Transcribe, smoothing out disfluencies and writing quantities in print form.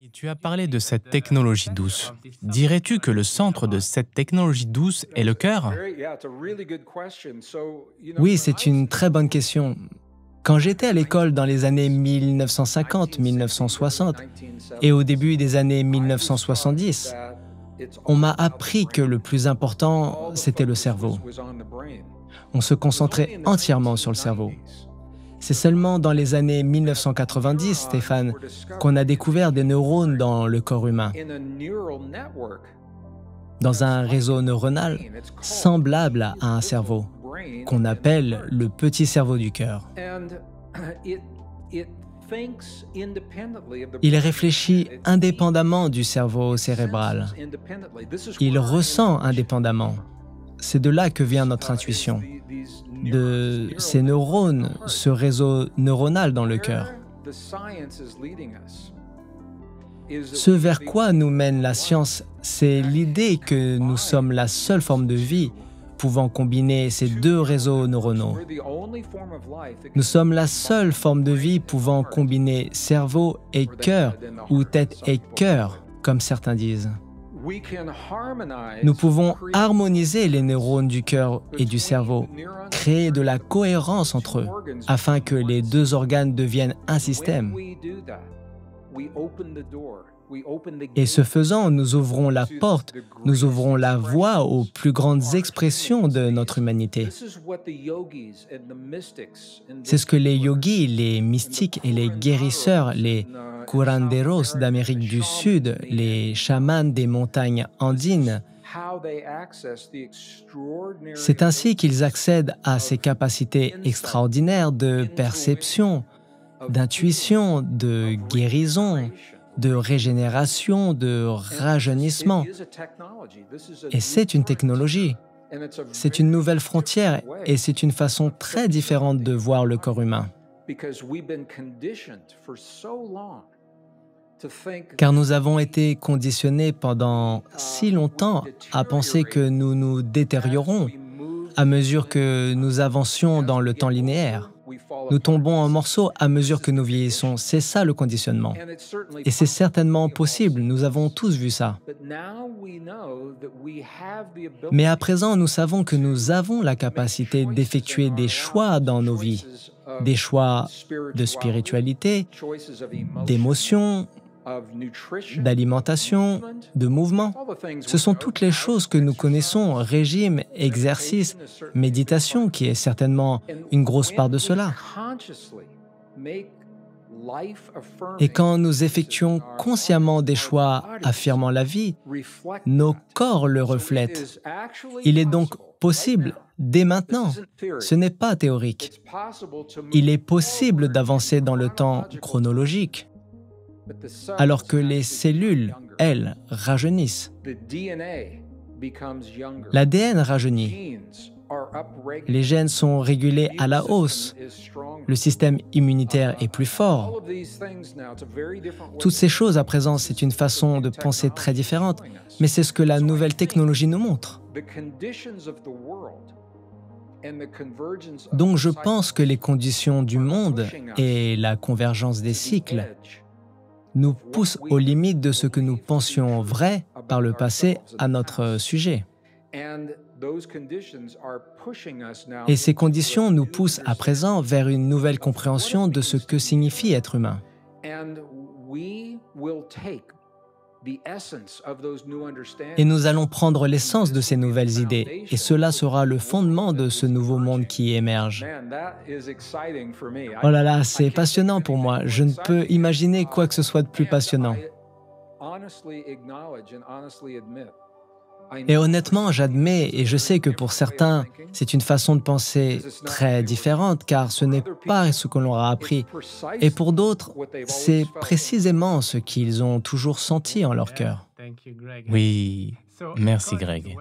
Et tu as parlé de cette technologie douce. Dirais-tu que le centre de cette technologie douce est le cœur? Oui, c'est une très bonne question. Quand j'étais à l'école dans les années 1950-1960 et au début des années 1970, on m'a appris que le plus important, c'était le cerveau. On se concentrait entièrement sur le cerveau. C'est seulement dans les années 1990, Stéphane, qu'on a découvert des neurones dans le corps humain, dans un réseau neuronal semblable à un cerveau, qu'on appelle le petit cerveau du cœur. Il réfléchit indépendamment du cerveau cérébral. Il ressent indépendamment. C'est de là que vient notre intuition, de ces neurones, ce réseau neuronal dans le cœur. Ce vers quoi nous mène la science, c'est l'idée que nous sommes la seule forme de vie pouvant combiner ces deux réseaux neuronaux. Nous sommes la seule forme de vie pouvant combiner cerveau et cœur, ou tête et cœur, comme certains disent. Nous pouvons harmoniser les neurones du cœur et du cerveau, créer de la cohérence entre eux, afin que les deux organes deviennent un système. Et ce faisant, nous ouvrons la porte, nous ouvrons la voie aux plus grandes expressions de notre humanité. C'est ce que les yogis, les mystiques et les guérisseurs, les curanderos d'Amérique du Sud, les chamans des montagnes andines, c'est ainsi qu'ils accèdent à ces capacités extraordinaires de perception, d'intuition, de guérison, de régénération, de rajeunissement. Et c'est une technologie, c'est une nouvelle frontière et c'est une façon très différente de voir le corps humain. Car nous avons été conditionnés pendant si longtemps à penser que nous nous détériorons à mesure que nous avancions dans le temps linéaire. Nous tombons en morceaux à mesure que nous vieillissons. C'est ça le conditionnement. Et c'est certainement possible, nous avons tous vu ça. Mais à présent, nous savons que nous avons la capacité d'effectuer des choix dans nos vies, des choix de spiritualité, d'émotion, d'alimentation, de mouvement. Ce sont toutes les choses que nous connaissons, régime, exercice, méditation, qui est certainement une grosse part de cela. Et quand nous effectuons consciemment des choix affirmant la vie, nos corps le reflètent. Il est donc possible, dès maintenant, ce n'est pas théorique, il est possible d'avancer dans le temps chronologique, alors que les cellules, elles, rajeunissent. L'ADN rajeunit. Les gènes sont régulés à la hausse. Le système immunitaire est plus fort. Toutes ces choses, à présent, c'est une façon de penser très différente, mais c'est ce que la nouvelle technologie nous montre. Donc je pense que les conditions du monde et la convergence des cycles nous poussent aux limites de ce que nous pensions vrai par le passé à notre sujet. Et ces conditions nous poussent à présent vers une nouvelle compréhension de ce que signifie être humain. Et nous allons prendre l'essence de ces nouvelles idées, et cela sera le fondement de ce nouveau monde qui émerge. Oh là là, c'est passionnant pour moi. Je ne peux imaginer quoi que ce soit de plus passionnant. Et honnêtement, j'admets et je sais que pour certains, c'est une façon de penser très différente, car ce n'est pas ce qu'on leur a appris. Et pour d'autres, c'est précisément ce qu'ils ont toujours senti en leur cœur. Oui, merci Greg.